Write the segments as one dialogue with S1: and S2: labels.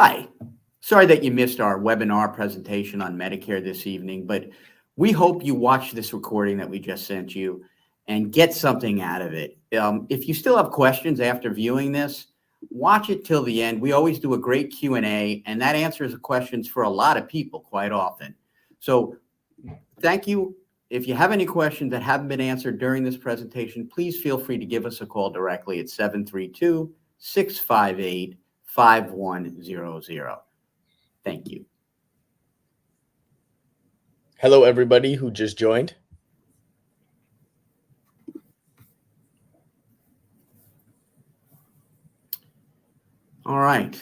S1: Hi. Sorry that you missed our webinar presentation on Medicare this evening, but we hope you watch this recording that we just sent you and get something out of it. If you still have questions after viewing this, watch it till the end. We always do a great Q&A, and that answers the questions for a lot of people quite often. So thank you. If you have any questions that haven't been answered during this presentation, please feel free to give us a call directly at 732-658-5100. Thank you.
S2: Hello, everybody who just joined.
S1: All right.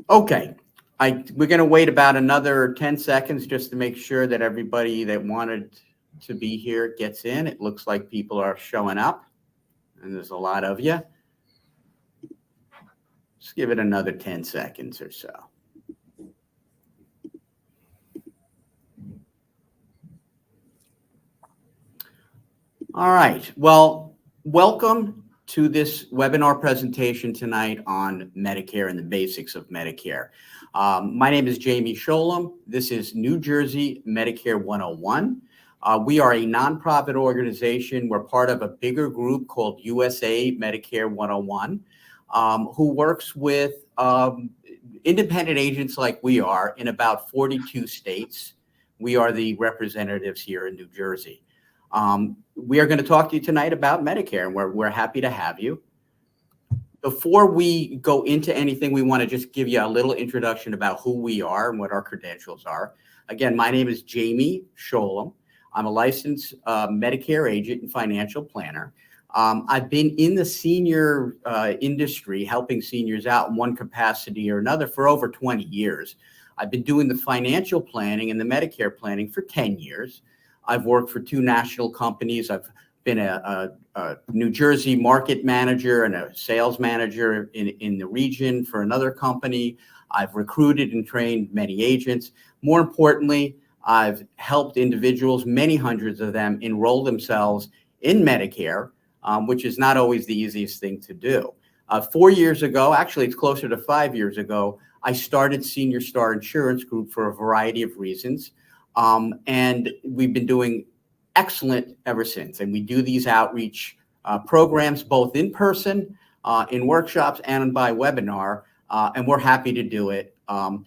S1: Okay. We're going to wait about another 10 seconds just to make sure that everybody that wanted to be here gets in. It looks like people are showing up, and there's a lot of you. Just give it another 10 seconds or so. All right. Well, welcome to this webinar presentation tonight on Medicare and the basics of Medicare. My name is Jamie Sholem. This is New Jersey Medicare 101. We are a nonprofit organization. We're part of a bigger group called USA Medicare 101, who works with independent agents like we are in about 42 states. We are the representatives here in New Jersey. We are going to talk to you tonight about Medicare, and we're happy to have you. Before we go into anything, we want to just give you a little introduction about who we are and what our credentials are. Again, my name is Jamie Sholem. I'm a licensed Medicare agent and financial planner. I've been in the senior industry, helping seniors out in one capacity or another for over 20 years. I've been doing the financial planning and the Medicare planning for 10 years. I've worked for 2 national companies. I've been a New Jersey market manager and a sales manager in the region for another company. I've recruited and trained many agents. More importantly, I've helped individuals, many hundreds of them, enroll themselves in Medicare, which is not always the easiest thing to do. 4 years ago, actually it's closer to 5 years ago, I started Senior Star Insurance Group for a variety of reasons. And we've been doing excellent ever since. And we do these outreach programs, both in person, in workshops, and by webinar. And we're happy to do it. I'm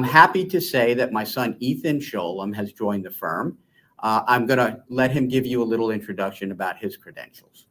S1: happy to say that my son, Ethan Sholem, has joined the firm. I'm going to let him give you a little introduction about his credentials.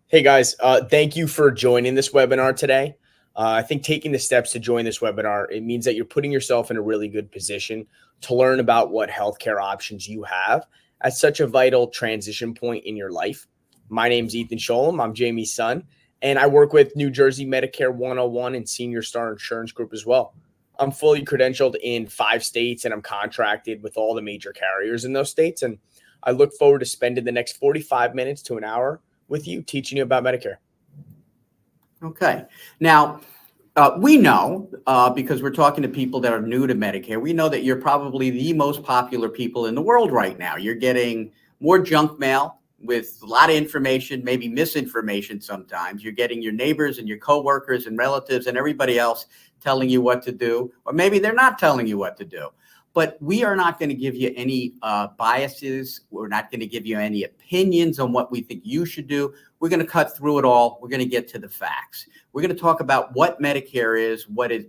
S2: Hey, guys. Thank you for joining this webinar today. I think taking the steps to join this webinar, it means that you're putting yourself in a really good position to learn about what healthcare options you have at such a vital transition point in your life. My name's Ethan Sholem. I'm Jamie's son, and I work with New Jersey Medicare 101 and Senior Star Insurance Group as well. I'm fully credentialed in 5 states, and I'm contracted with all the major carriers in those states. And I look forward to spending the next 45 minutes to an hour with you teaching you about Medicare.
S1: Okay. Now, we know, because we're talking to people that are new to Medicare, we know that you're probably the most popular people in the world right now. You're getting more junk mail with a lot of information, maybe misinformation sometimes. You're getting your neighbors and your coworkers and relatives and everybody else telling you what to do, or maybe they're not telling you what to do. But we are not going to give you any biases. We're not going to give you any opinions on what we think you should do. We're going to cut through it all. We're going to get to the facts. We're going to talk about what Medicare is, what it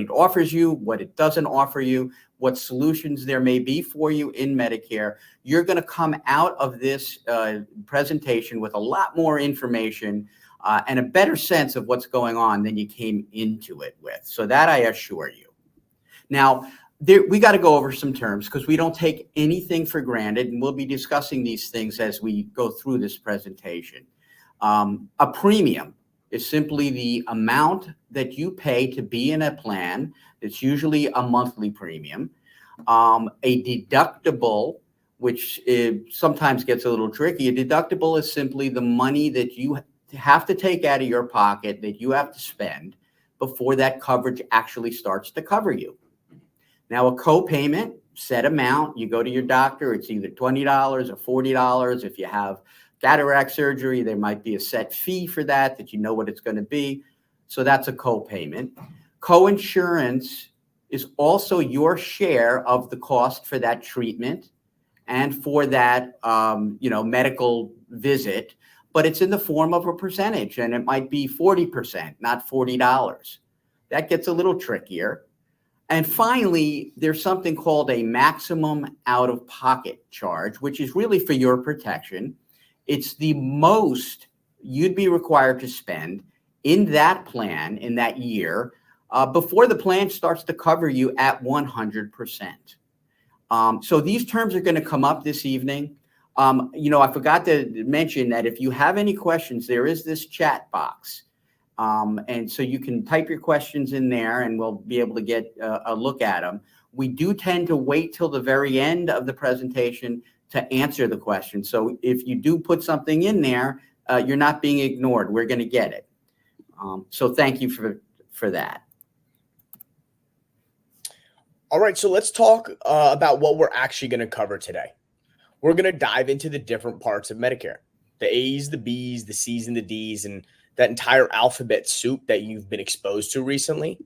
S1: offers you, what it doesn't offer you, what solutions there may be for you in Medicare. You're going to come out of this presentation with a lot more information and a better sense of what's going on than you came into it with. So that I assure you. Now, we got to go over some terms because we don't take anything for granted, and we'll be discussing these things as we go through this presentation. A premium is simply the amount that you pay to be in a plan. It's usually a monthly premium. A deductible, which sometimes gets a little tricky. A deductible is simply the money that you have to take out of your pocket that you have to spend before that coverage actually starts to cover you. Now, a co-payment, set amount, you go to your doctor, it's either $20 or $40. If you have cataract surgery, there might be a set fee for that you know what it's going to be. So that's a co-payment. Co-insurance is also your share of the cost for that treatment and for that, medical visit, but it's in the form of a percentage, and it might be 40%, not $40. That gets a little trickier. And finally, there's something called a maximum out-of-pocket charge, which is really for your protection. It's the most you'd be required to spend in that plan in that year before the plan starts to cover you at 100%. So these terms are going to come up this evening. I forgot to mention that if you have any questions, there is this chat box. And so you can type your questions in there and we'll be able to get a look at them. We do tend to wait till the very end of the presentation to answer the question. So if you do put something in there, you're not being ignored. We're going to get it. So thank you for that.
S2: All right, so let's talk about what we're actually going to cover today. We're going to dive into the different parts of Medicare, the A's, the B's, the C's, and the D's, and that entire alphabet soup that you've been exposed to recently.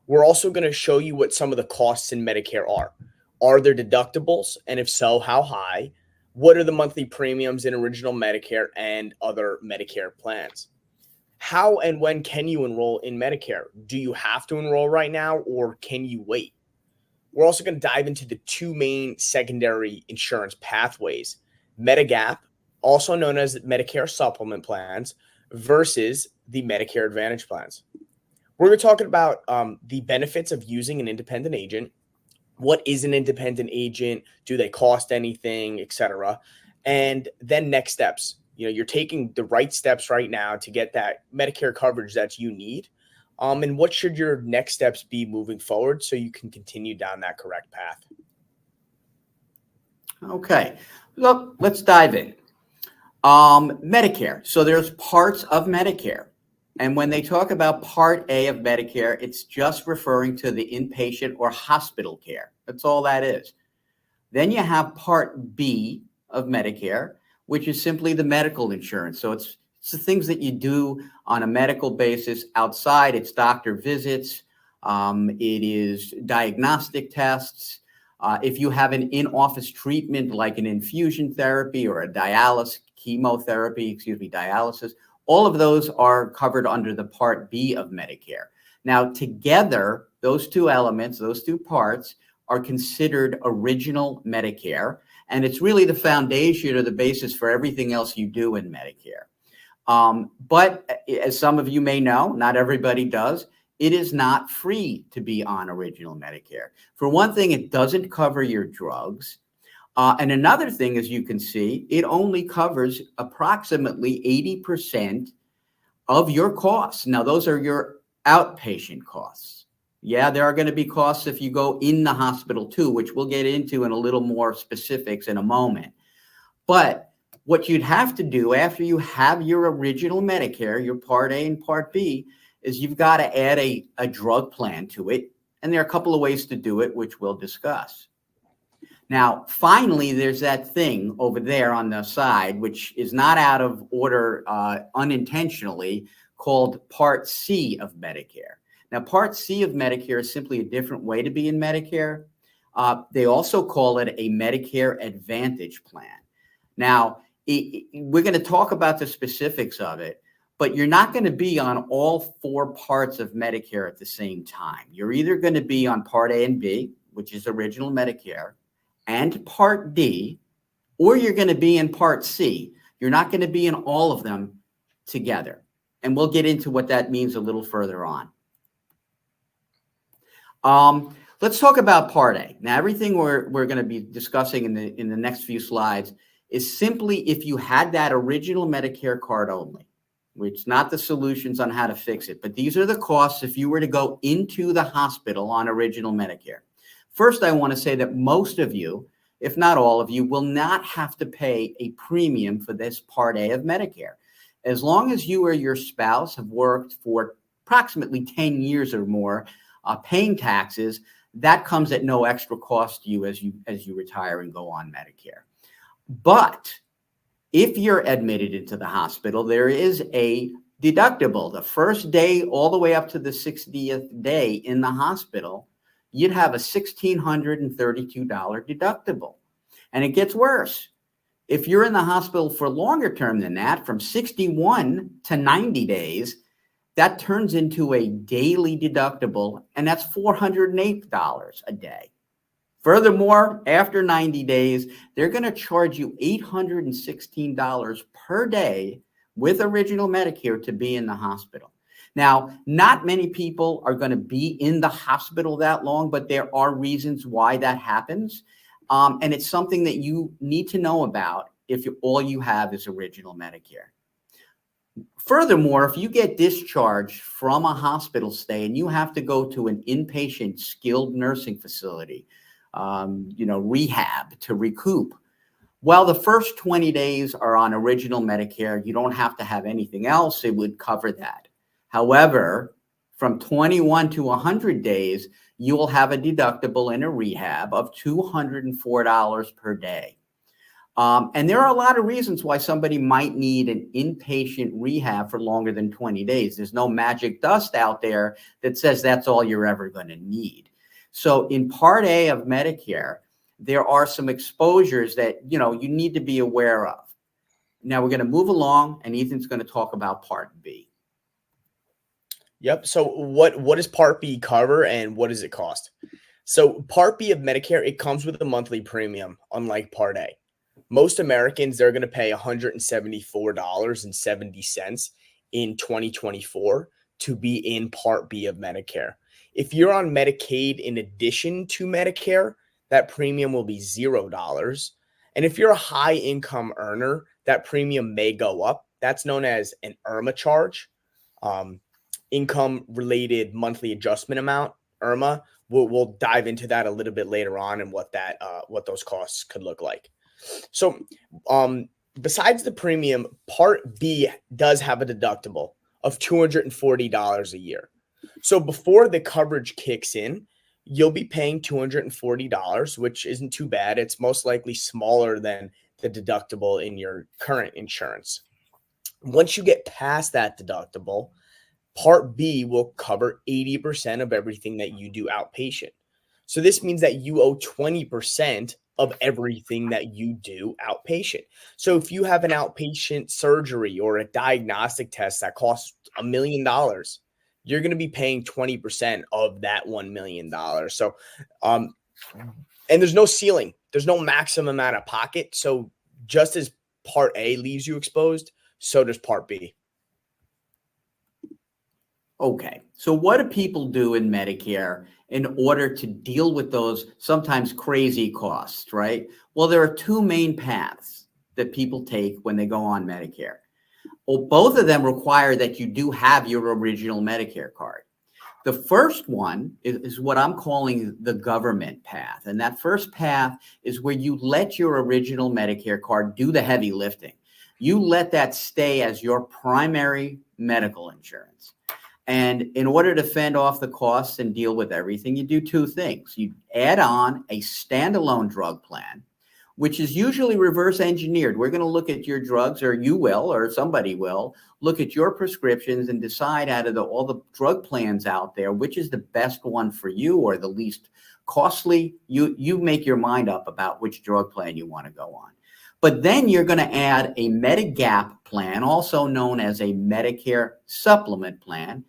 S2: We're also going to show you what some of the costs in Medicare are. Are there deductibles? And if so, how high? What are the monthly premiums in original Medicare and other Medicare plans? How and when can you enroll in Medicare? Do you have to enroll right now or can you wait? We're also going to dive into the two main secondary insurance pathways, Medigap, also known as Medicare supplement plans, versus the Medicare Advantage plans. We're going to talk about the benefits of using an independent agent. What is an independent agent? Do they cost anything, etc.? And then next steps. You're taking the right steps right now to get that Medicare coverage that you need. And what should your next steps be moving forward so you can continue down that correct path?
S1: Okay, look, let's dive in. Medicare. So there's parts of Medicare. And when they talk about Part A of Medicare, it's just referring to the inpatient or hospital care. That's all that is. Then you have Part B of Medicare, which is simply the medical insurance. So it's the things that you do on a medical basis outside. It's doctor visits. It is diagnostic tests. If you have an in-office treatment like an infusion therapy or a dialysis, all of those are covered under the Part B of Medicare. Now, together, those two elements, those two parts are considered original Medicare, and it's really the foundation or the basis for everything else you do in Medicare. But as some of you may know, not everybody does, it is not free to be on original Medicare. For one thing, it doesn't cover your drugs. And another thing, as you can see, it only covers approximately 80% of your costs. Now, those are your outpatient costs. Yeah, there are going to be costs if you go in the hospital too, which we'll get into in a little more specifics in a moment. But what you'd have to do after you have your original Medicare, your Part A and Part B, is you've got to add a drug plan to it. And there are a couple of ways to do it, which we'll discuss. Now, finally, there's that thing over there on the side, which is not out of order unintentionally, called Part C of Medicare. Now, Part C of Medicare is simply a different way to be in Medicare. They also call it a Medicare Advantage plan. Now, we're going to talk about the specifics of it, but you're not going to be on all four parts of Medicare at the same time. You're either going to be on Part A and B, which is original Medicare, and Part D, or you're going to be in Part C. You're not going to be in all of them together. And we'll get into what that means a little further on. Let's talk about Part A. Now, everything we're going to be discussing in the next few slides is simply if you had that original Medicare card only, which is not the solutions on how to fix it, but these are the costs if you were to go into the hospital on original Medicare. First, I want to say that most of you, if not all of you, will not have to pay a premium for this Part A of Medicare. As long as you or your spouse have worked for approximately 10 years or more, paying taxes, that comes at no extra cost to you as you retire and go on Medicare. But if you're admitted into the hospital, there is a deductible, the first day all the way up to the 60th day in the hospital, you'd have a $1,632 deductible. And it gets worse. If you're in the hospital for longer term than that, from 61 to 90 days, that turns into a daily deductible, and that's $408 a day. Furthermore, after 90 days, they're going to charge you $816 per day with original Medicare to be in the hospital. Now, not many people are going to be in the hospital that long, but there are reasons why that happens. And it's something that you need to know about if all you have is original Medicare. Furthermore, if you get discharged from a hospital stay and you have to go to an inpatient skilled nursing facility, rehab to recoup, well, the first 20 days are on original Medicare. You don't have to have anything else. It would cover that. However, from 21 to 100 days, you will have a deductible in a rehab of $204 per day. And there are a lot of reasons why somebody might need an inpatient rehab for longer than 20 days. There's no magic dust out there that says that's all you're ever going to need. So in Part A of Medicare, there are some exposures that, you need to be aware of. Now we're going to move along, and Ethan's going to talk about Part B.
S2: Yep. So what does Part B cover and what does it cost? So Part B of Medicare, it comes with a monthly premium, unlike Part A. Most Americans, they're going to pay $174.70 in 2024 to be in Part B of Medicare. If you're on Medicaid in addition to Medicare, that premium will be $0. And if you're a high income earner, that premium may go up. That's known as an IRMA charge, income related monthly adjustment amount, IRMA. We'll dive into that a little bit later on and what those costs could look like. So besides the premium, Part B does have a deductible of $240 a year. So before the coverage kicks in, you'll be paying $240, which isn't too bad. It's most likely smaller than the deductible in your current insurance. Once you get past that deductible, Part B will cover 80% of everything that you do outpatient. So this means that you owe 20% of everything that you do outpatient. So if you have an outpatient surgery or a diagnostic test that costs $1 million, you're going to be paying 20% of that $1 million. So, and there's no ceiling. There's no maximum out of pocket. So just as Part A leaves you exposed, so does Part B.
S1: Okay, so what do people do in Medicare in order to deal with those sometimes crazy costs, right? Well, there are two main paths that people take when they go on Medicare. Well, both of them require that you do have your original Medicare card. The first one is what I'm calling the government path. And that first path is where you let your original Medicare card do the heavy lifting. You let that stay as your primary medical insurance. And in order to fend off the costs and deal with everything, you do two things. You add on a standalone drug plan, which is usually reverse engineered. We're going to look at your drugs, or you will, or somebody will, look at your prescriptions and decide out of all the drug plans out there, which is the best one for you or the least costly. You make your mind up about which drug plan you want to go on. But then you're going to add a Medigap plan, also known as a Medicare supplement plan,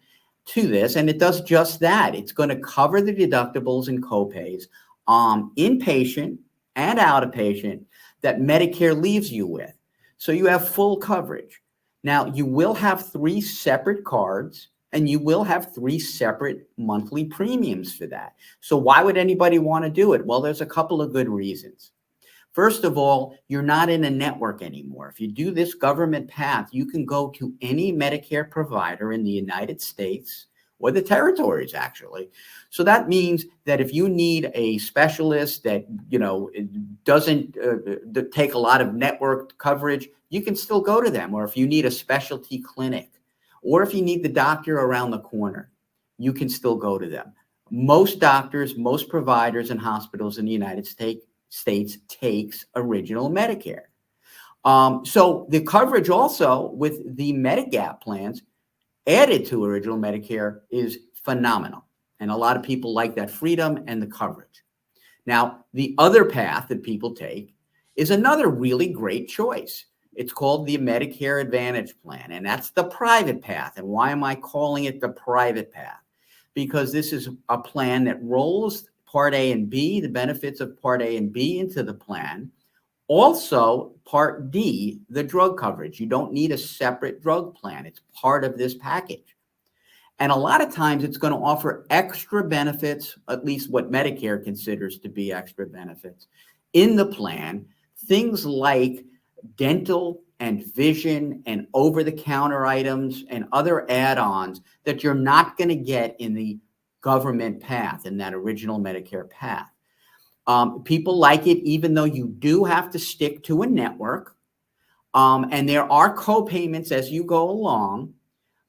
S1: to this, and it does just that. It's going to cover the deductibles and copays inpatient and outpatient that Medicare leaves you with. So you have full coverage. Now, you will have 3 separate cards, and you will have 3 separate monthly premiums for that. So why would anybody want to do it? Well, there's a couple of good reasons. First of all, you're not in a network anymore. If you do this government path, you can go to any Medicare provider in the United States or the territories, actually. So that means that if you need a specialist that, doesn't take a lot of network coverage, you can still go to them. Or if you need a specialty clinic, or if you need the doctor around the corner, you can still go to them. Most doctors, most providers and hospitals in the United States takes original Medicare. So the coverage also with the Medigap plans added to original Medicare is phenomenal. And a lot of people like that freedom and the coverage. Now, the other path that people take is another really great choice. It's called the Medicare Advantage Plan, and that's the private path. And why am I calling it the private path? Because this is a plan that rolls Part A and B, the benefits of Part A and B into the plan. Also, Part D, the drug coverage. You don't need a separate drug plan. It's part of this package. And a lot of times it's going to offer extra benefits, at least what Medicare considers to be extra benefits in the plan. Things like dental and vision and over-the-counter items and other add-ons that you're not going to get in the government path, in that original Medicare path. People like it even though you do have to stick to a network, and there are co-payments as you go along,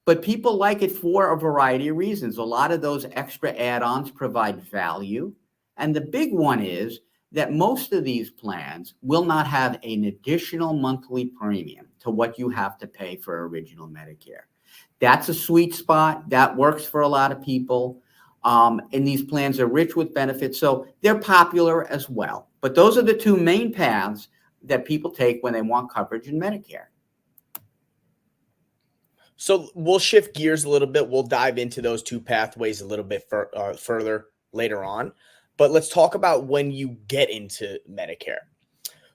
S1: but people like it for a variety of reasons. A lot of those extra add-ons provide value, and the big one is that most of these plans will not have an additional monthly premium to what you have to pay for original Medicare. That's a sweet spot. That works for a lot of people. And these plans are rich with benefits, so they're popular as well. But those are the two main paths that people take when they want coverage in Medicare.
S2: So we'll shift gears a little bit. We'll dive into those two pathways a little bit further later on. But let's talk about when you get into Medicare.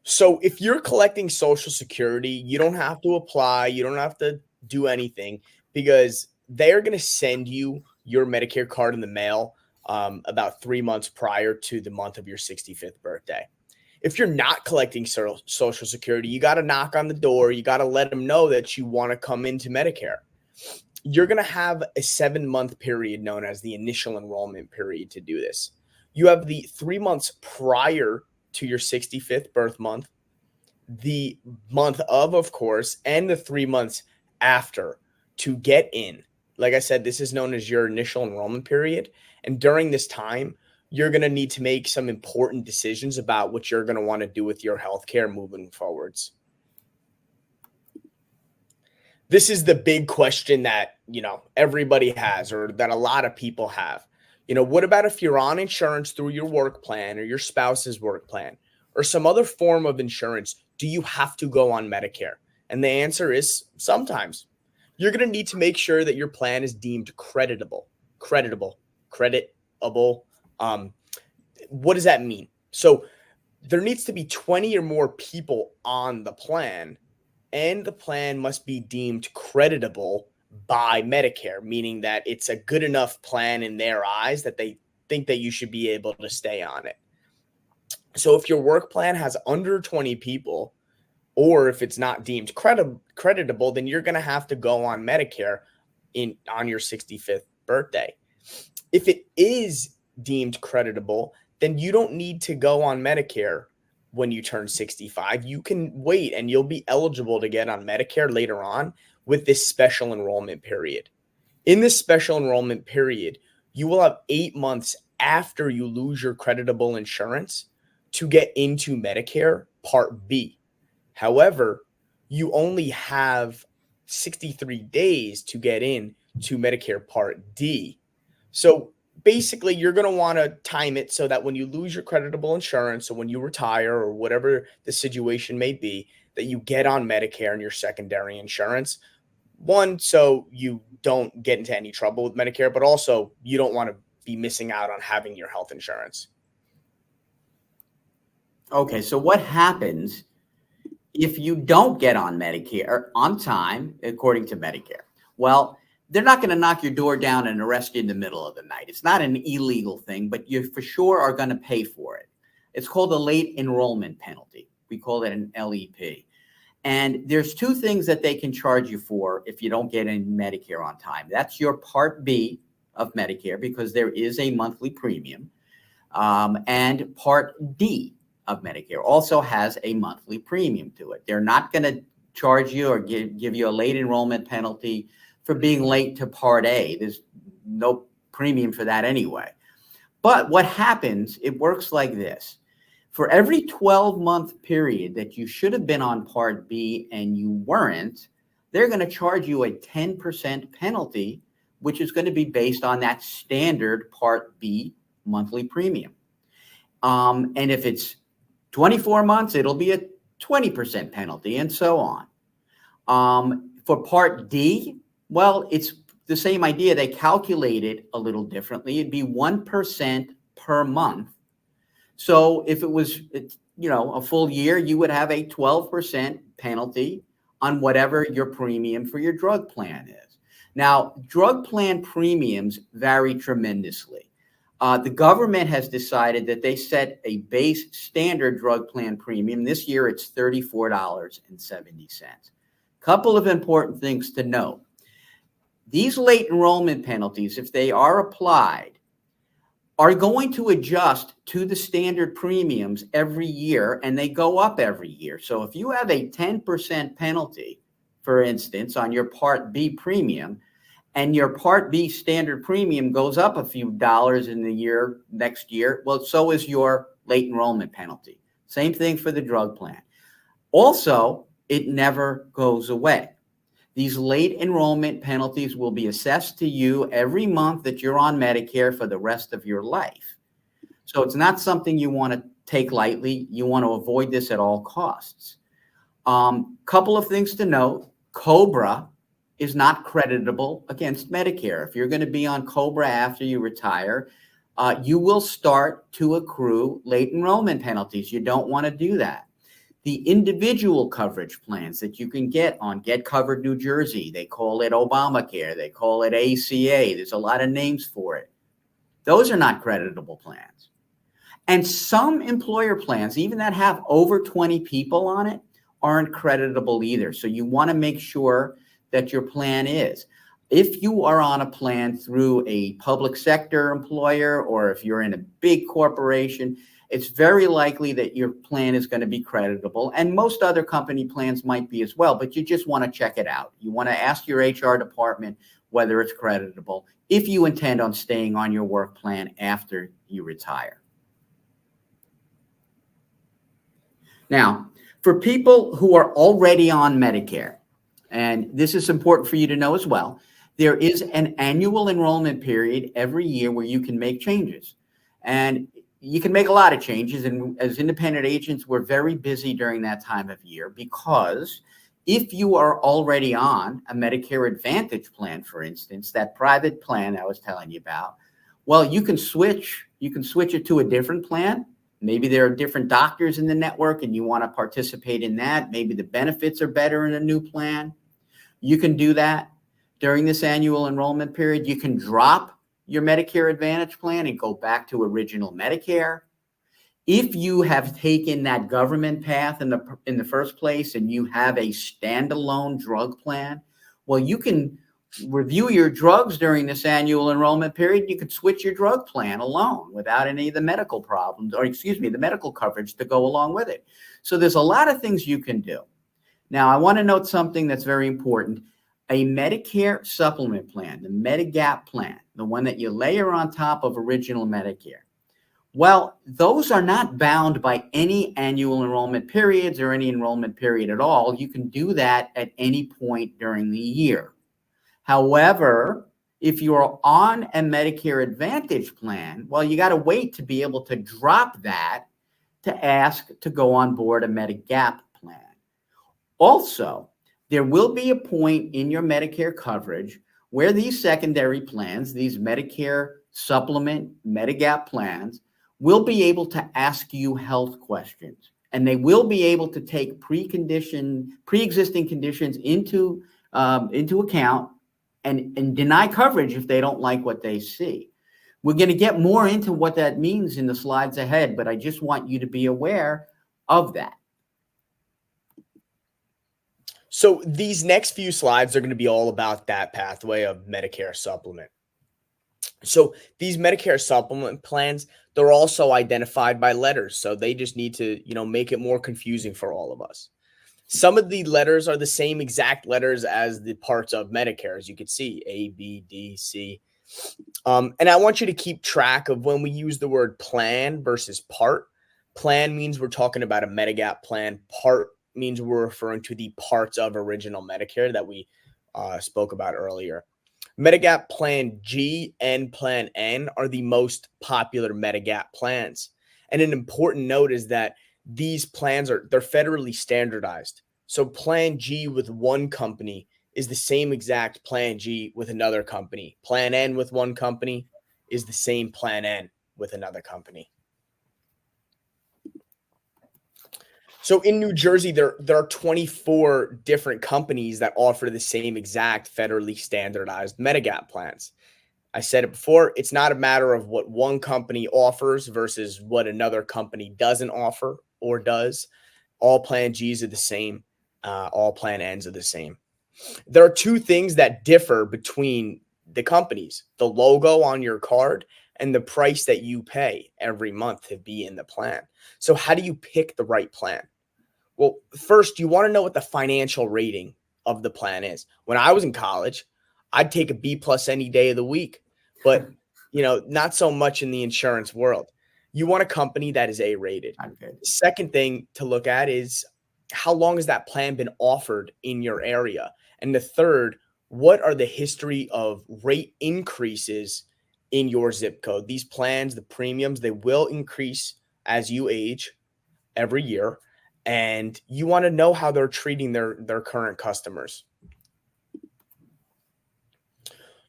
S2: So if you're collecting Social Security, you don't have to apply. You don't have to do anything because they're going to send you your Medicare card in the mail about 3 months prior to the month of your 65th birthday. If you're not collecting Social Security, you got to knock on the door. You got to let them know that you want to come into Medicare. You're going to have a 7-month period known as the initial enrollment period to do this. You have the 3 months prior to your 65th birth month, the month of course, and the 3 months after to get in. Like I said, this is known as your initial enrollment period. And during this time, you're going to need to make some important decisions about what you're going to want to do with your healthcare moving forwards. This is the big question that, everybody has, or that a lot of people have. What about if you're on insurance through your work plan or your spouse's work plan or some other form of insurance? Do you have to go on Medicare? And the answer is sometimes. You're going to need to make sure that your plan is deemed creditable. What does that mean? So there needs to be 20 or more people on the plan, and the plan must be deemed creditable by Medicare, meaning that it's a good enough plan in their eyes that they think that you should be able to stay on it. So if your work plan has under 20 people, or if it's not deemed creditable, then you're going to have to go on Medicare on your 65th birthday. If it is deemed creditable, then you don't need to go on Medicare when you turn 65. You can wait and you'll be eligible to get on Medicare later on with this special enrollment period. In this special enrollment period, you will have 8 months after you lose your creditable insurance to get into Medicare Part B. However, you only have 63 days to get in to Medicare Part D. So basically, you're going to want to time it so that when you lose your creditable insurance or when you retire or whatever the situation may be, that you get on Medicare and your secondary insurance. One, so you don't get into any trouble with Medicare, but also you don't want to be missing out on having your health insurance.
S1: Okay, so what happens if you don't get on Medicare on time, according to Medicare? Well, they're not going to knock your door down and arrest you in the middle of the night. It's not an illegal thing, but you for sure are going to pay for it. It's called a late enrollment penalty. We call it an LEP. And there's two things that they can charge you for if you don't get in Medicare on time. That's your Part B of Medicare, because there is a monthly premium. And Part D of Medicare also has a monthly premium to it. They're not going to charge you or give you a late enrollment penalty for being late to Part A. There's no premium for that anyway. But what happens, it works like this. For every 12-month period that you should have been on Part B and you weren't, they're going to charge you a 10% penalty, which is going to be based on that standard Part B monthly premium. And if it's 24 months, it'll be a 20% penalty, and so on. For Part D, well, it's the same idea. They calculate it a little differently. It'd be 1% per month. So if it was, a full year, you would have a 12% penalty on whatever your premium for your drug plan is. Now, drug plan premiums vary tremendously. The government has decided that they set a base standard drug plan premium. This year, it's $34.70. Couple of important things to note. These late enrollment penalties, if they are applied, are going to adjust to the standard premiums every year, and they go up every year. So if you have a 10% penalty, for instance, on your Part B premium, and your Part B standard premium goes up a few dollars in the year next year, well, so is your late enrollment penalty. Same thing for the drug plan. Also, it never goes away. These late enrollment penalties will be assessed to you every month that you're on Medicare for the rest of your life. So it's not something you want to take lightly. You want to avoid this at all costs. Couple of things to note. COBRA is not creditable against Medicare. If you're going to be on COBRA after you retire, you will start to accrue late enrollment penalties. You don't want to do that. The individual coverage plans that you can get on Get Covered New Jersey, they call it Obamacare, they call it ACA, there's a lot of names for it. Those are not creditable plans. And some employer plans, even that have over 20 people on it, aren't creditable either. So you want to make sure that your plan is. If you are on a plan through a public sector employer, or if you're in a big corporation, it's very likely that your plan is going to be creditable, and most other company plans might be as well, but you just want to check it out. You want to ask your HR department whether it's creditable if you intend on staying on your work plan after you retire. Now, for people who are already on Medicare, and this is important for you to know as well, there is an annual enrollment period every year where you can make changes. And you can make a lot of changes, and as independent agents, we're very busy during that time of year, because if you are already on a Medicare Advantage plan, for instance, that private plan I was telling you about, well, you can switch it to a different plan. Maybe there are different doctors in the network and you want to participate in that. Maybe the benefits are better in a new plan. You can do that during this annual enrollment period. You can drop your Medicare Advantage plan and go back to original Medicare. If you have taken that government path in the first place and you have a standalone drug plan, well, you can review your drugs during this annual enrollment period. You could switch your drug plan alone without any of the medical problems, or the medical coverage to go along with it. So there's a lot of things you can do. Now, I want to note something that's very important. A Medicare supplement plan, the Medigap plan, the one that you layer on top of original Medicare, well, those are not bound by any annual enrollment periods or any enrollment period at all. You can do that at any point during the year. However, if you're on a Medicare Advantage plan, well, you got to wait to be able to drop that to ask to go on board a Medigap plan. Also, there will be a point in your Medicare coverage where these secondary plans, these Medicare supplement, Medigap plans, will be able to ask you health questions, and they will be able to take pre-existing conditions into account and deny coverage if they don't like what they see. We're going to get more into what that means in the slides ahead, but I just want you to be aware of that.
S2: So these next few slides are going to be all about that pathway of Medicare supplement. So these Medicare supplement plans, they're also identified by letters. So they just need to, make it more confusing for all of us. Some of the letters are the same exact letters as the parts of Medicare, as you can see, A, B, D, C. And I want you to keep track of when we use the word plan versus part. Plan means we're talking about a Medigap plan. Part means we're referring to the parts of original Medicare that we spoke about earlier. Medigap Plan G and Plan N are the most popular Medigap plans. And an important note is that these plans they're federally standardized. So Plan G with one company is the same exact Plan G with another company. Plan N with one company is the same Plan N with another company. So in New Jersey, there are 24 different companies that offer the same exact federally standardized Medigap plans. I said it before, it's not a matter of what one company offers versus what another company doesn't offer or does. All Plan Gs are the same. All Plan Ns are the same. There are two things that differ between the companies: the logo on your card and the price that you pay every month to be in the plan. So how do you pick the right plan? Well, first, you want to know what the financial rating of the plan is. When I was in college, I'd take a B plus any day of the week, but not so much in the insurance world. You want a company that is A rated. Second thing to look at is how long has that plan been offered in your area? And the third, what are the history of rate increases in your zip code? These plans, the premiums, they will increase as you age every year. And you want to know how they're treating their current customers.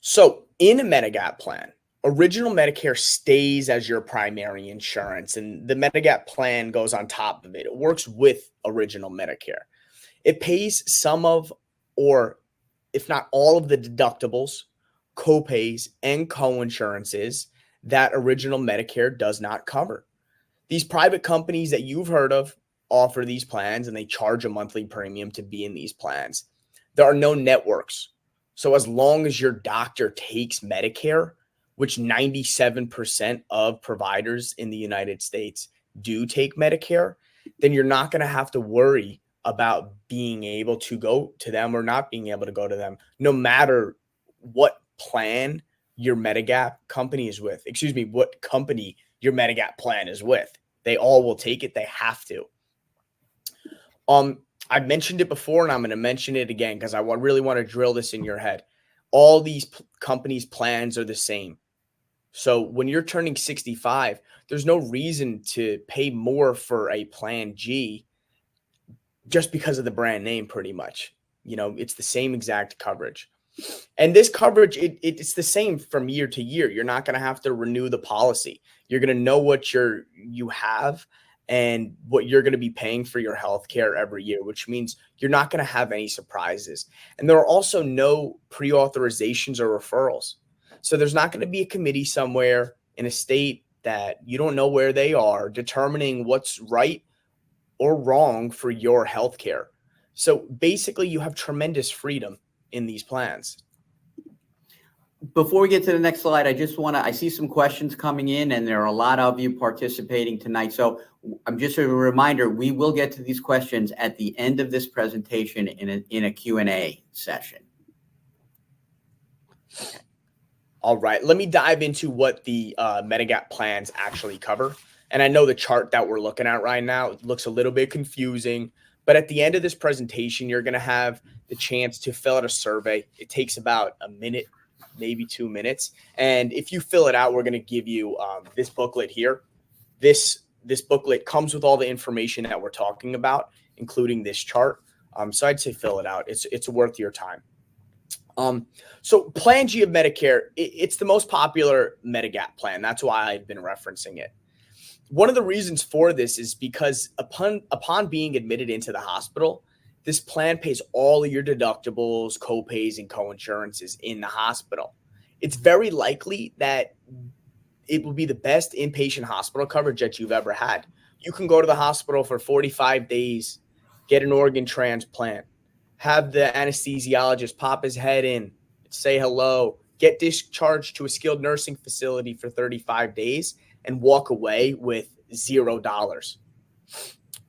S2: So in a Medigap plan, original Medicare stays as your primary insurance, and the Medigap plan goes on top of it. It works with original Medicare. It pays some of, or if not all of the deductibles, copays, and coinsurances that original Medicare does not cover. These private companies that you've heard of offer these plans, and they charge a monthly premium to be in these plans. There are no networks. So as long as your doctor takes Medicare, which 97% of providers in the United States do take Medicare, then you're not going to have to worry about being able to go to them or not being able to go to them, no matter what plan your Medigap company is with. What company your Medigap plan is with. They all will take it. They have to. I mentioned it before, and I'm going to mention it again because I really want to drill this in your head. All these companies' plans are the same. So when you're turning 65, there's no reason to pay more for a Plan G just because of the brand name, pretty much. It's the same exact coverage. And this coverage, it's the same from year to year. You're not going to have to renew the policy. You're going to know what you have and what you're going to be paying for your health care every year, which means you're not going to have any surprises. And there are also no pre-authorizations or referrals. So there's not going to be a committee somewhere in a state that you don't know where they are determining what's right or wrong for your health care. So basically, you have tremendous freedom in these plans.
S1: Before we get to the next slide, I see some questions coming in, and there are a lot of you participating tonight. So I'm just a reminder, we will get to these questions at the end of this presentation in a Q&A session.
S2: All right, let me dive into what the Medigap plans actually cover. And I know the chart that we're looking at right now looks a little bit confusing, but at the end of this presentation, you're going to have the chance to fill out a survey. It takes about a minute, maybe 2 minutes. And if you fill it out, we're going to give you this booklet here. This booklet comes with all the information that we're talking about, including this chart. So I'd say fill it out. It's worth your time. So Plan G of Medicare, it's the most popular Medigap plan. That's why I've been referencing it. One of the reasons for this is because upon being admitted into the hospital, this plan pays all of your deductibles, copays, and coinsurances in the hospital. It's very likely that it will be the best inpatient hospital coverage that you've ever had. You can go to the hospital for 45 days, get an organ transplant, have the anesthesiologist pop his head in, say hello, get discharged to a skilled nursing facility for 35 days, and walk away with $0.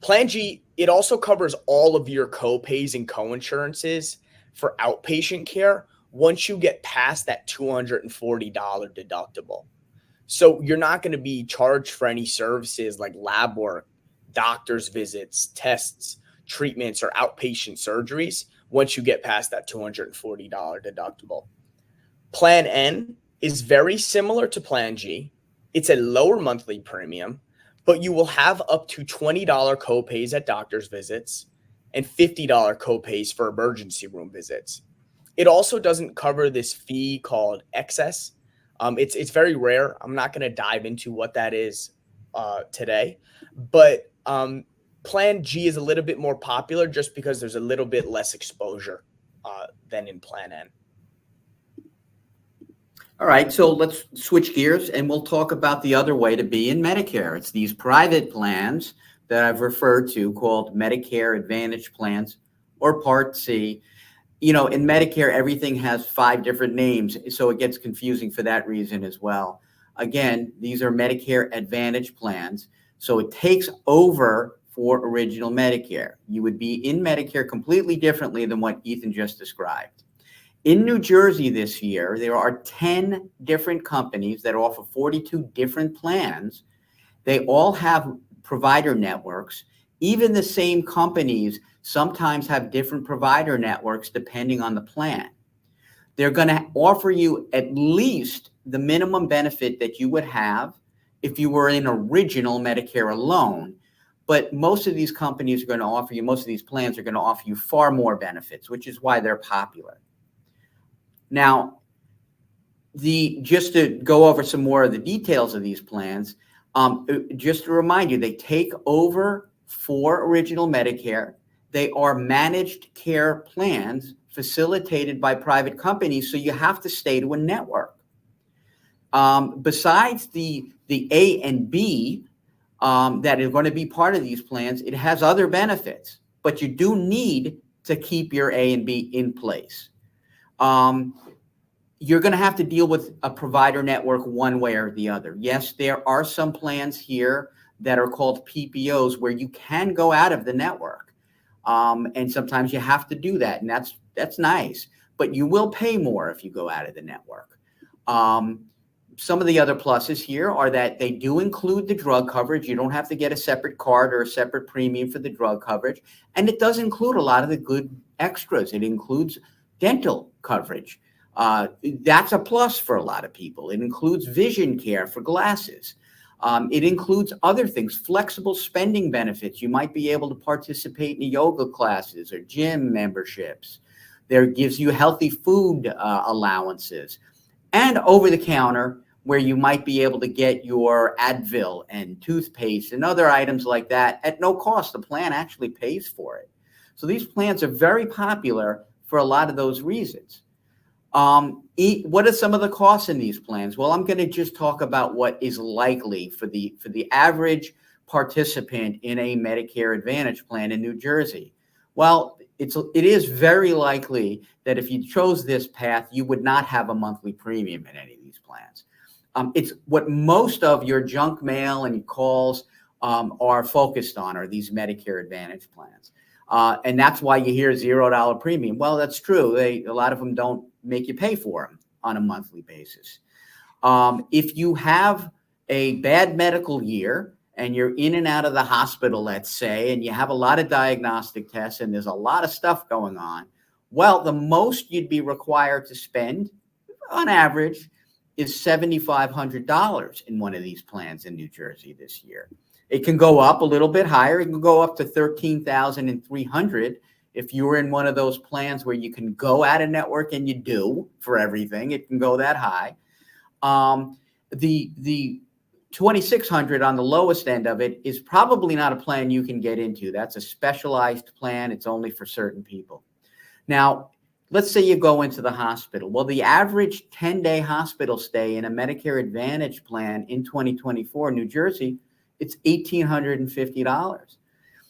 S2: Plan G, it also covers all of your copays and coinsurances for outpatient care once you get past that $240 deductible. So you're not going to be charged for any services like lab work, doctor's visits, tests, treatments or outpatient surgeries once you get past that $240 deductible. Plan N is very similar to Plan G. It's a lower monthly premium, but you will have up to $20 copays at doctor's visits and $50 copays for emergency room visits. It also doesn't cover this fee called excess. It's very rare. I'm not going to dive into what that is today, but Plan G is a little bit more popular just because there's a little bit less exposure than in Plan N.
S1: All right, so let's switch gears and we'll talk about the other way to be in Medicare. It's these private plans that I've referred to called Medicare Advantage plans or Part C. You know, in Medicare, everything has 5 different names, so it gets confusing for that reason as well. Again, these are Medicare Advantage plans, so it takes over for original Medicare. You would be in Medicare completely differently than what Ethan just described. In New Jersey this year, there are 10 different companies that offer 42 different plans. They all have provider networks. Even the same companies sometimes have different provider networks depending on the plan. They're going to offer you at least the minimum benefit that you would have if you were in original Medicare alone. But most of these companies are going to offer you, most of these plans are going to offer you far more benefits, which is why they're popular. Now, just to go over some more of the details of these plans, just to remind you, they take over for original Medicare. They are managed care plans facilitated by private companies, so you have to stay to a network. Besides the A and B that are going to be part of these plans, it has other benefits, but you do need to keep your A and B in place. You're going to have to deal with a provider network one way or the other. Yes, there are some plans here that are called PPOs where you can go out of the network. And sometimes you have to do that, and that's nice. But you will pay more if you go out of the network. Some of the other pluses here are that they do include the drug coverage. You don't have to get a separate card or a separate premium for the drug coverage. And it does include a lot of the good extras. It includes dental coverage. That's a plus for a lot of people. It includes vision care for glasses. It includes other things, flexible spending benefits. You might be able to participate in yoga classes or gym memberships. There gives you healthy food allowances, and over the counter where you might be able to get your Advil and toothpaste and other items like that at no cost. The plan actually pays for it. So these plans are very popular for a lot of those reasons. What are some of the costs in these plans? Well, I'm going to just talk about what is likely for the average participant in a Medicare Advantage plan in New Jersey. Well, it is very likely that if you chose this path, you would not have a monthly premium in any of these plans. It's what most of your junk mail and calls are focused on, are these Medicare Advantage plans. And that's why you hear $0 premium. Well, that's true. A lot of them don't make you pay for them on a monthly basis. If you have a bad medical year and you're in and out of the hospital, let's say, and you have a lot of diagnostic tests and there's a lot of stuff going on, well, the most you'd be required to spend on average is $7,500 in one of these plans in New Jersey this year. It can go up a little bit higher. It can go up to $13,300 if you were in one of those plans where you can go out of network, and you do for everything. It can go that high. The $2,600 on the lowest end of it is probably not a plan you can get into. That's a specialized plan. It's only for certain people. Now, let's say you go into the hospital. Well, the average 10-day hospital stay in a Medicare Advantage plan in 2024 in New Jersey, it's $1,850.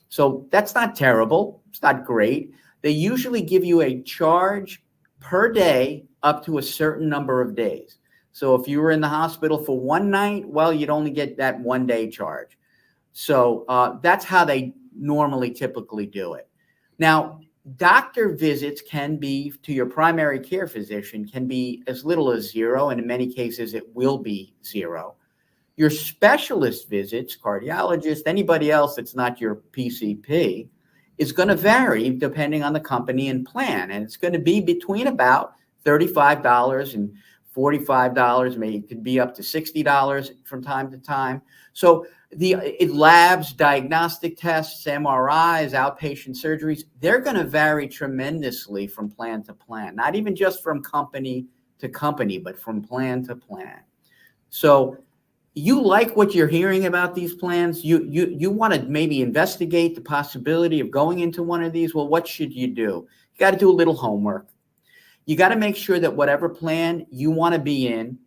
S1: So that's not terrible. It's not great. They usually give you a charge per day up to a certain number of days. So if you were in the hospital for one night, well, you'd only get that 1 day charge. So that's how they normally typically do it. Now, doctor visits can be to your primary care physician can be as little as $0, and in many cases it will be $0. Your specialist visits, cardiologist, anybody else that's not your PCP, is going to vary depending on the company and plan. And it's going to be between about $35 and $45, maybe it could be up to $60 from time to time. So labs, diagnostic tests, MRIs, outpatient surgeries, they're going to vary tremendously from plan to plan, not even just from company to company, but from plan to plan. So you like what you're hearing about these plans? You want to maybe investigate the possibility of going into one of these? Well, what should you do? You got to do a little homework. You got to make sure that whatever plan you want to be in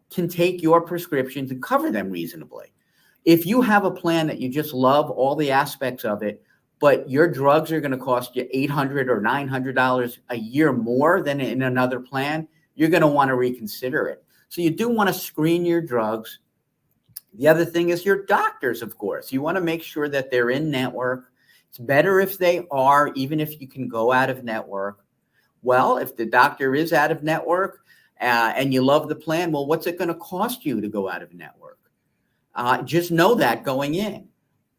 S1: can take your prescriptions and cover them reasonably. If you have a plan that you just love all the aspects of it, but your drugs are going to cost you $800 or $900 a year more than in another plan, you're going to want to reconsider it. So you do want to screen your drugs. The other thing is your doctors, of course. You want to make sure that they're in network. It's better if they are, even if you can go out of network. Well, if the doctor is out of network and you love the plan, well, what's it going to cost you to go out of network? Just know that going in.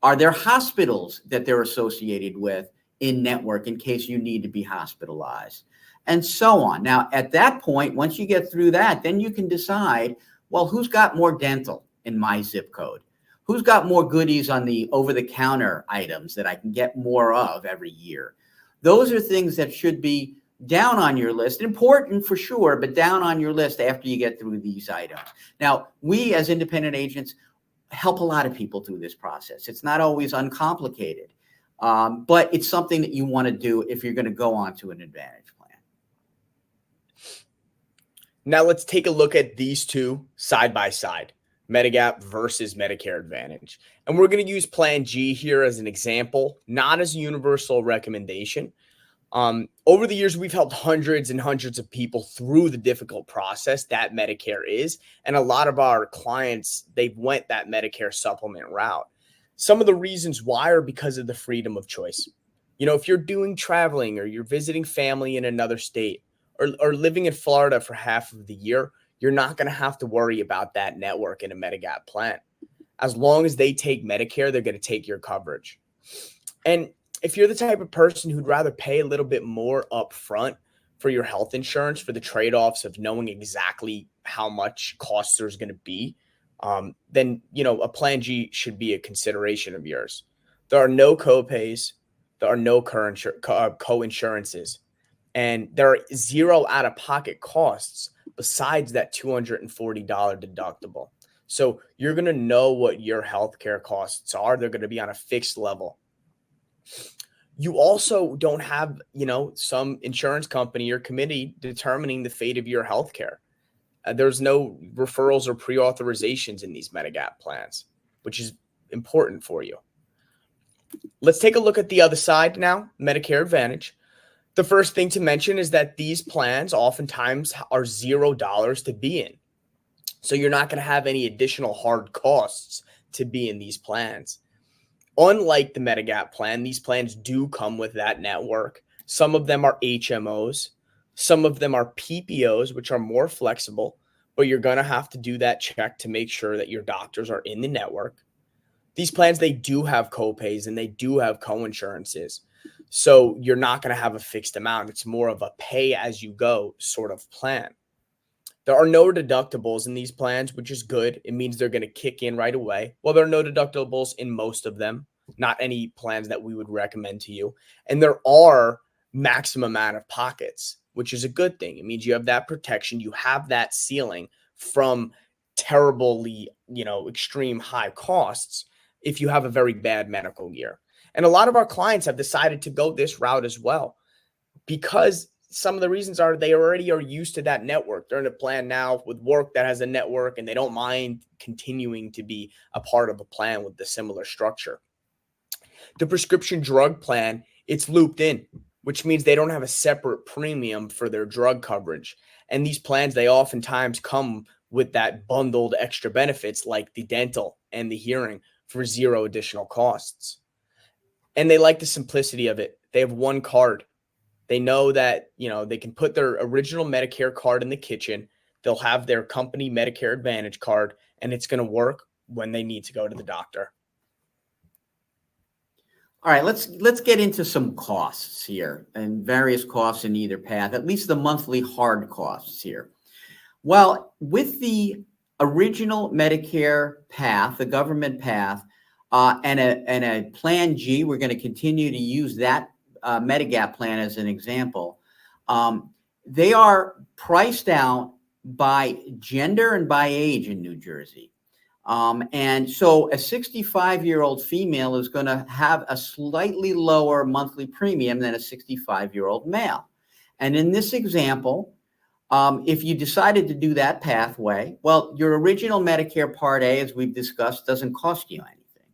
S1: Are there hospitals that they're associated with in network in case you need to be hospitalized? And so on. Now, at that point, once you get through that, then you can decide, well, who's got more dental in my zip code? Who's got more goodies on the over-the-counter items that I can get more of every year? Those are things that should be down on your list, important for sure, but down on your list after you get through these items. Now, we as independent agents help a lot of people through this process. It's not always uncomplicated, but it's something that you want to do if you're going to go on to an Advantage plan.
S2: Now let's take a look at these two side by side, Medigap versus Medicare Advantage. And we're going to use Plan G here as an example, not as a universal recommendation. Over the years, we've helped hundreds and hundreds of people through the difficult process that Medicare is. And a lot of our clients, they've went that Medicare supplement route. Some of the reasons why are because of the freedom of choice. You know, if you're doing traveling or you're visiting family in another state or living in Florida for half of the year, you're not going to have to worry about that network in a Medigap plan. As long as they take Medicare, they're going to take your coverage. And if you're the type of person who'd rather pay a little bit more upfront for your health insurance for the trade-offs of knowing exactly how much costs there's going to be, then, you know, a Plan G should be a consideration of yours. There are no copays. There are no co-insurances. And there are zero out-of-pocket costs besides that $240 deductible. So you're going to know what your healthcare costs are. They're going to be on a fixed level. You also don't have, you know, some insurance company or committee determining the fate of your healthcare. There's no referrals or pre-authorizations in these Medigap plans, which is important for you. Let's take a look at the other side now, Medicare Advantage. The first thing to mention is that these plans oftentimes are $0 to be in. So you're not going to have any additional hard costs to be in these plans. Unlike the Medigap plan, these plans do come with that network. Some of them are HMOs. Some of them are PPOs, which are more flexible, but you're going to have to do that check to make sure that your doctors are in the network. These plans, they do have copays and they do have co-insurances. So you're not going to have a fixed amount. It's more of a pay as you go sort of plan. There are no deductibles in these plans, which is good. It means they're going to kick in right away. Well, there are no deductibles in most of them, not any plans that we would recommend to you. And there are maximum out of pockets, which is a good thing. It means you have that protection. You have that ceiling from terribly, you know, extreme high costs if you have a very bad medical year. And a lot of our clients have decided to go this route as well, because some of the reasons are they already are used to that network. They're in a plan now with work that has a network, and they don't mind continuing to be a part of a plan with the similar structure. The prescription drug plan, it's looped in, which means they don't have a separate premium for their drug coverage. And these plans, they oftentimes come with that bundled extra benefits like the dental and the hearing for zero additional costs. And they like the simplicity of it. They have one card. They know that, you know, they can put their original Medicare card in the kitchen. They'll have their company Medicare Advantage card, and it's going to work when they need to go to the doctor.
S1: All right, let's get into some costs here and various costs in either path, at least the monthly hard costs here. Well, with the original Medicare path, the government path, and a Plan G, we're going to continue to use that Medigap plan as an example. They are priced out by gender and by age in New Jersey. And so a 65-year-old female is going to have a slightly lower monthly premium than a 65-year-old male. And in this example, if you decided to do that pathway, well, your original Medicare Part A, as we've discussed, doesn't cost you anything.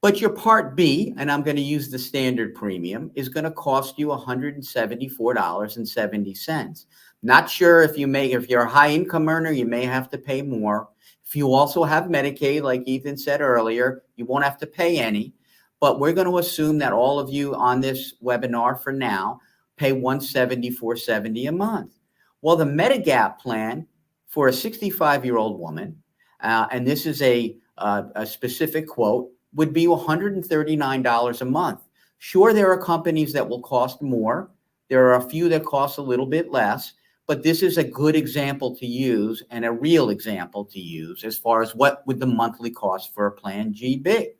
S1: But your Part B, and I'm going to use the standard premium, is going to cost you $174.70. Not sure if you're a high income earner, you may have to pay more. If you also have Medicaid, like Ethan said earlier, you won't have to pay any. But we're going to assume that all of you on this webinar for now pay $174.70 a month. Well, the Medigap plan for a 65-year-old woman, and this is a specific quote, would be $139 a month. Sure, there are companies that will cost more. There are a few that cost a little bit less, but this is a good example to use and a real example to use as far as what would the monthly cost for a Plan G be.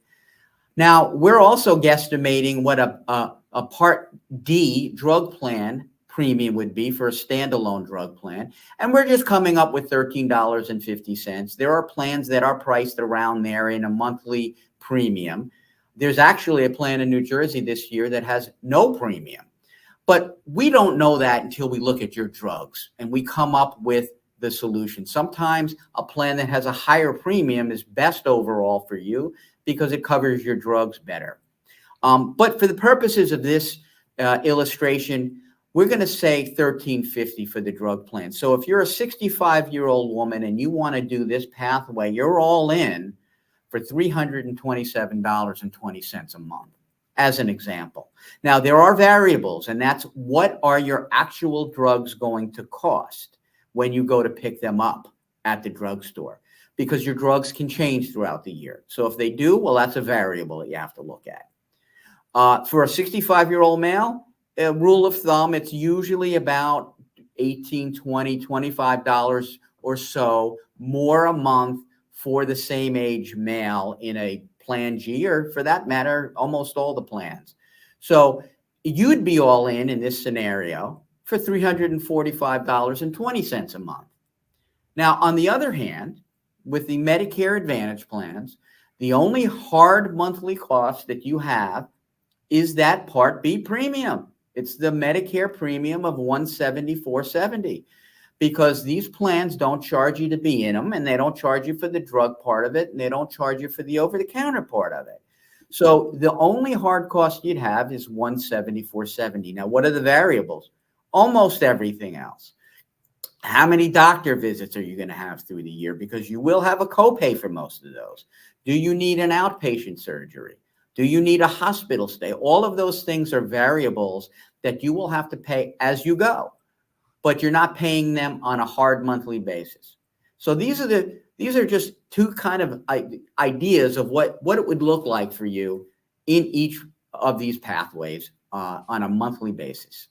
S1: Now, we're also guesstimating what a Part D drug plan premium would be for a standalone drug plan. And we're just coming up with $13.50. There are plans that are priced around there in a monthly premium. There's actually a plan in New Jersey this year that has no premium. But we don't know that until we look at your drugs and we come up with the solution. Sometimes a plan that has a higher premium is best overall for you because it covers your drugs better. But for the purposes of this illustration, we're going to say $13.50 for the drug plan. So if you're a 65-year-old woman and you want to do this pathway, you're all in for $327.20 a month, as an example. Now, there are variables, and that's what are your actual drugs going to cost when you go to pick them up at the drugstore, because your drugs can change throughout the year. So if they do, well, that's a variable that you have to look at. For a 65-year-old male, a rule of thumb, it's usually about $18, $20, $25 or so more a month for the same age male in a Plan G, or for that matter, almost all the plans. So you'd be all in this scenario for $345.20 a month. Now, on the other hand, with the Medicare Advantage plans, the only hard monthly cost that you have is that Part B premium. It's the Medicare premium of $174.70, because these plans don't charge you to be in them, and they don't charge you for the drug part of it, and they don't charge you for the over-the-counter part of it. So the only hard cost you'd have is $174.70. Now, what are the variables? Almost everything else. How many doctor visits are you going to have through the year? Because you will have a copay for most of those. Do you need an outpatient surgery? Do you need a hospital stay? All of those things are variables that you will have to pay as you go, but you're not paying them on a hard monthly basis. So these are just two kind of ideas of what it would look like for you in each of these pathways on a monthly basis.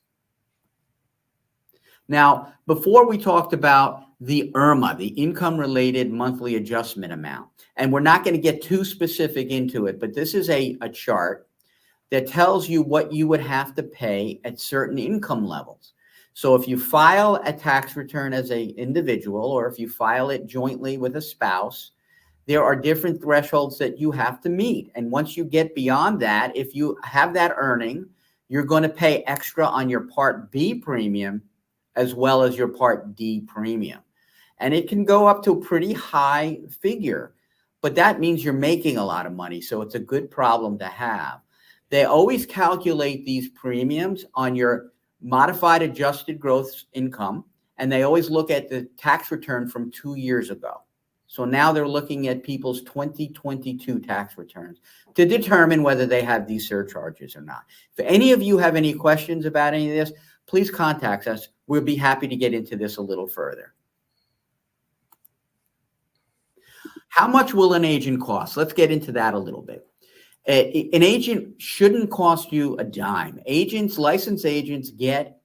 S1: Now, before we talked about the IRMA, the income-related monthly adjustment amount, and we're not going to get too specific into it, but this is a chart that tells you what you would have to pay at certain income levels. So if you file a tax return as an individual, or if you file it jointly with a spouse, there are different thresholds that you have to meet. And once you get beyond that, if you have that earning, you're going to pay extra on your Part B premium as well as your Part D premium. And it can go up to a pretty high figure, but that means you're making a lot of money. So it's a good problem to have. They always calculate these premiums on your modified adjusted gross income, and they always look at the tax return from 2 years ago. So now they're looking at people's 2022 tax returns to determine whether they have these surcharges or not. If any of you have any questions about any of this, please contact us. We'll be happy to get into this a little further. How much will an agent cost? Let's get into that a little bit. An agent shouldn't cost you a dime. Licensed agents get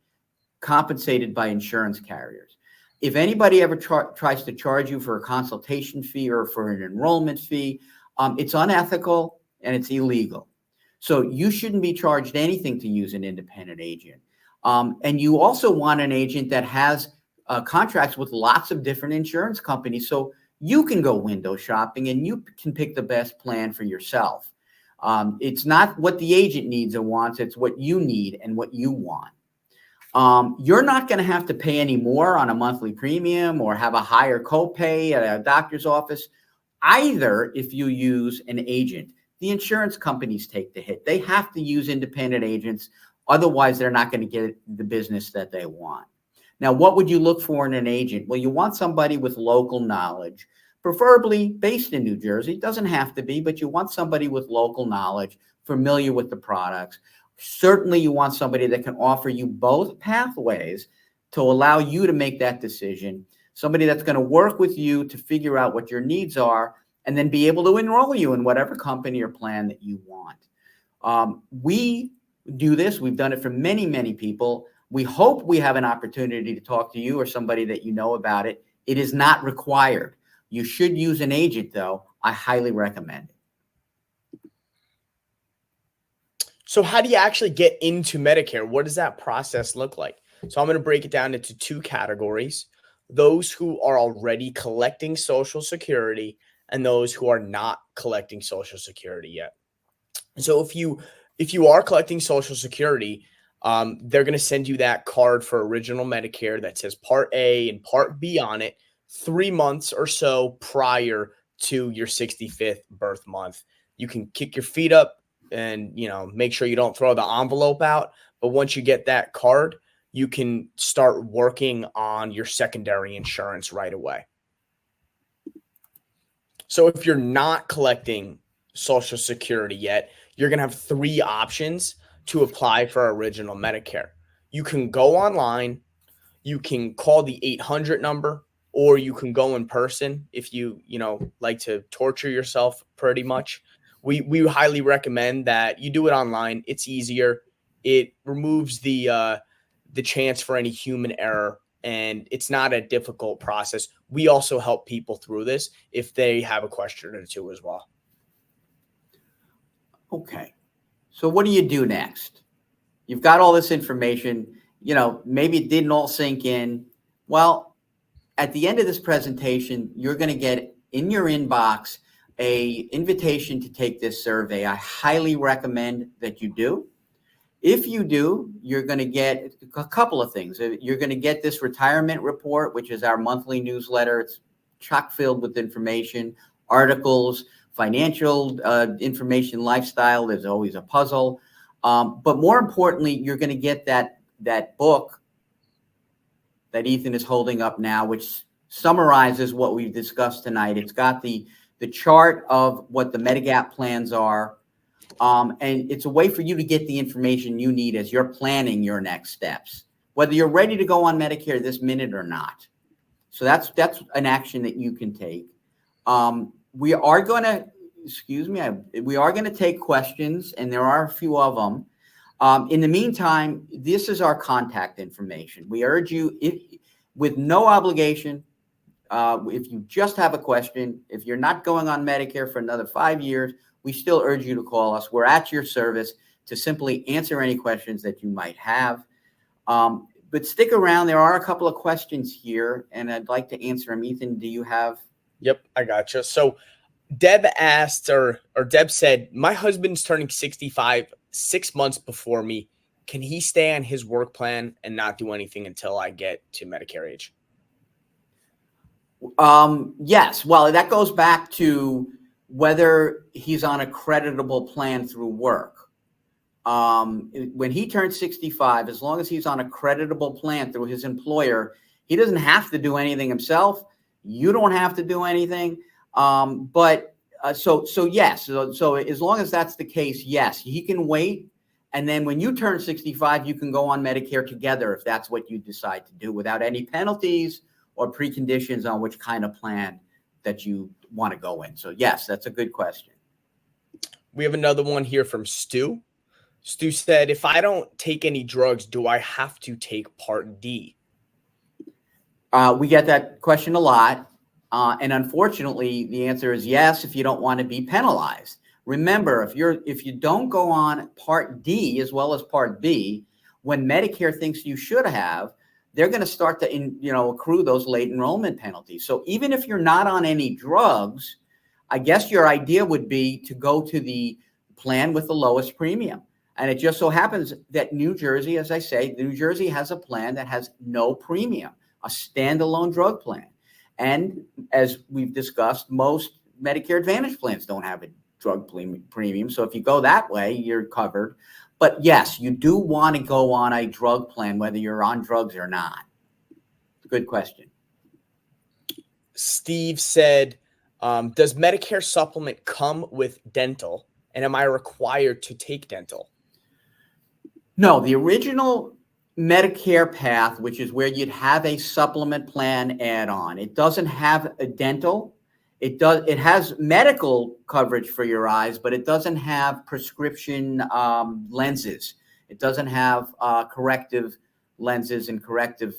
S1: compensated by insurance carriers. If anybody ever tries to charge you for a consultation fee or for an enrollment fee, it's unethical and it's illegal. So you shouldn't be charged anything to use an independent agent. And you also want an agent that has contracts with lots of different insurance companies, so you can go window shopping and you can pick the best plan for yourself. It's not what the agent needs or wants, it's what you need and what you want. You're not going to have to pay any more on a monthly premium or have a higher copay at a doctor's office either if you use an agent. The insurance companies take the hit. They have to use independent agents. Otherwise, they're not going to get the business that they want. Now, what would you look for in an agent? Well, you want somebody with local knowledge, preferably based in New Jersey. It doesn't have to be, but you want somebody with local knowledge, familiar with the products. Certainly, you want somebody that can offer you both pathways to allow you to make that decision, somebody that's going to work with you to figure out what your needs are and then be able to enroll you in whatever company or plan that you want. We do this. We've done it for many, many people. We hope we have an opportunity to talk to you or somebody that you know about it. It is not required. You should use an agent, though. I highly recommend it.
S2: So how do you actually get into Medicare? What does that process look like? So I'm going to break it down into two categories: those who are already collecting Social Security and those who are not collecting Social Security yet. So if you are collecting Social Security, they're going to send you that card for Original Medicare that says Part A and Part B on it 3 months or so prior to your 65th birth month. You can kick your feet up and, make sure you don't throw the envelope out. But once you get that card, you can start working on your secondary insurance right away. So if you're not collecting Social Security yet, you're going to have 3 options to apply for Original Medicare. You can go online, you can call the 800 number, or you can go in person if you like to torture yourself pretty much. We highly recommend that you do it online. It's easier. It removes the chance for any human error, and it's not a difficult process. We also help people through this if they have a question or two as well.
S1: Okay. So what do you do next? You've got all this information, maybe it didn't all sink in. Well, at the end of this presentation, you're going to get in your inbox a invitation to take this survey. I highly recommend that you do. If you do, you're going to get a couple of things. You're going to get this retirement report, which is our monthly newsletter. It's chock filled with information, articles, financial information, lifestyle. There's always a puzzle. But more importantly, you're going to get that book that Ethan is holding up now, which summarizes what we've discussed tonight. It's got the chart of what the Medigap plans are. And it's a way for you to get the information you need as you're planning your next steps, whether you're ready to go on Medicare this minute or not. So that's an action that you can take. We are going to take questions, and there are a few of them. In the meantime, this is our contact information. We urge you, with no obligation, if you just have a question, if you're not going on Medicare for another 5 years, we still urge you to call us. We're at your service to simply answer any questions that you might have. But stick around. There are a couple of questions here, and I'd like to answer them. Ethan, do you have?
S2: Yep, I gotcha. So Deb asked, or Deb said, my husband's turning 65 6 months before me. Can he stay on his work plan and not do anything until I get to Medicare age?
S1: Yes. Well, that goes back to whether he's on a creditable plan through work. When he turns 65, as long as he's on a creditable plan through his employer, he doesn't have to do anything himself. You don't have to do anything. So yes. So as long as that's the case, yes, he can wait. And then when you turn 65, you can go on Medicare together if that's what you decide to do, without any penalties or preconditions on which kind of plan that you want to go in. So yes, that's a good question.
S2: We have another one here from Stu. Stu said, if I don't take any drugs, do I have to take Part D?
S1: We get that question a lot. And unfortunately, the answer is yes, if you don't want to be penalized. Remember, if you don't go on Part D as well as Part B, when Medicare thinks you should have, they're going to start to accrue those late enrollment penalties. So even if you're not on any drugs, I guess your idea would be to go to the plan with the lowest premium. And it just so happens that New Jersey, as I say, New Jersey has a plan that has no premium, a standalone drug plan. And as we've discussed, most Medicare Advantage plans don't have a drug premium. So if you go that way, you're covered. But yes, you do want to go on a drug plan, whether you're on drugs or not. Good question.
S2: Steve said, does Medicare supplement come with dental? And am I required to take dental?
S1: No, the original Medicare path, which is where you'd have a supplement plan add-on, it doesn't have a dental. It has medical coverage for your eyes, but it doesn't have prescription lenses. It doesn't have corrective lenses and corrective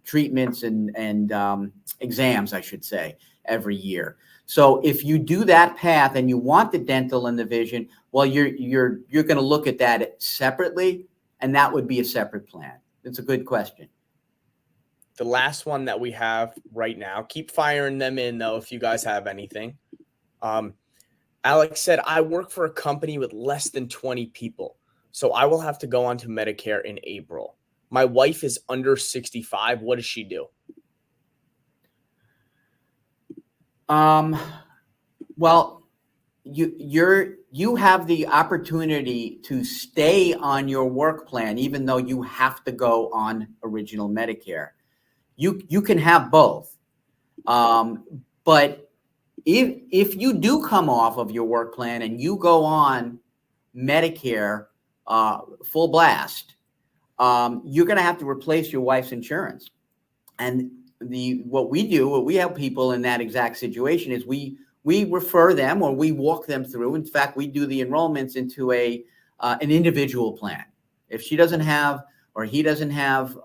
S1: treatments and exams, I should say, every year. So if you do that path and you want the dental and the vision, well, you're going to look at that separately, and that would be a separate plan. It's a good question.
S2: The last one that we have right now, keep firing them in though if you guys have anything. Alex said, I work for a company with less than 20 people, so I will have to go on to Medicare in April. My wife is under 65. What does she do?
S1: Well, you have the opportunity to stay on your work plan, even though you have to go on original Medicare. You can have both. But if you do come off of your work plan and you go on Medicare full blast, you're going to have to replace your wife's insurance. And what we help people in that exact situation is we refer them or we walk them through. In fact, we do the enrollments into an individual plan. If she doesn't have or he doesn't have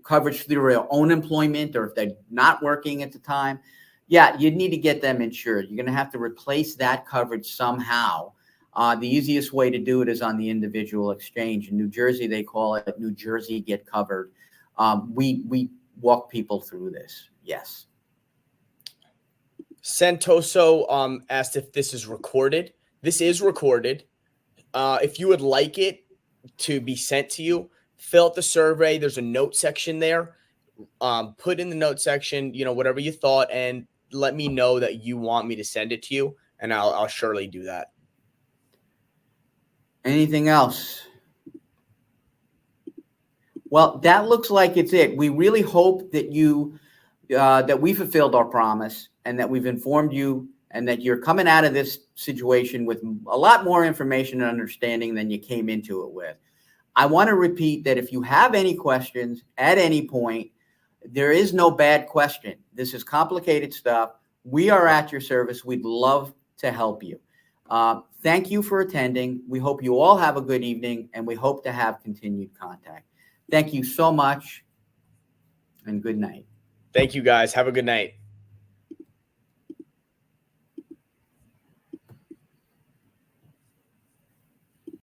S1: coverage through their own employment, or if they're not working at the time, you need to get them insured. You're going to have to replace that coverage somehow. The easiest way to do it is on the individual exchange. In New Jersey, they call it New Jersey Get Covered. We walk people through this. Yes.
S2: Santoso asked if this is recorded. This is recorded. If you would like it to be sent to you, fill out the survey. There's a note section there. Put in the note section, whatever you thought, and let me know that you want me to send it to you, and I'll surely do that.
S1: Anything else? Well, that looks like it's it. We really hope that that we fulfilled our promise and that we've informed you and that you're coming out of this situation with a lot more information and understanding than you came into it with. I want to repeat that if you have any questions at any point, there is no bad question. This is complicated stuff. We are at your service. We'd love to help you. Thank you for attending. We hope you all have a good evening, and we hope to have continued contact. Thank you so much, and good night.
S2: Thank you, guys. Have a good night.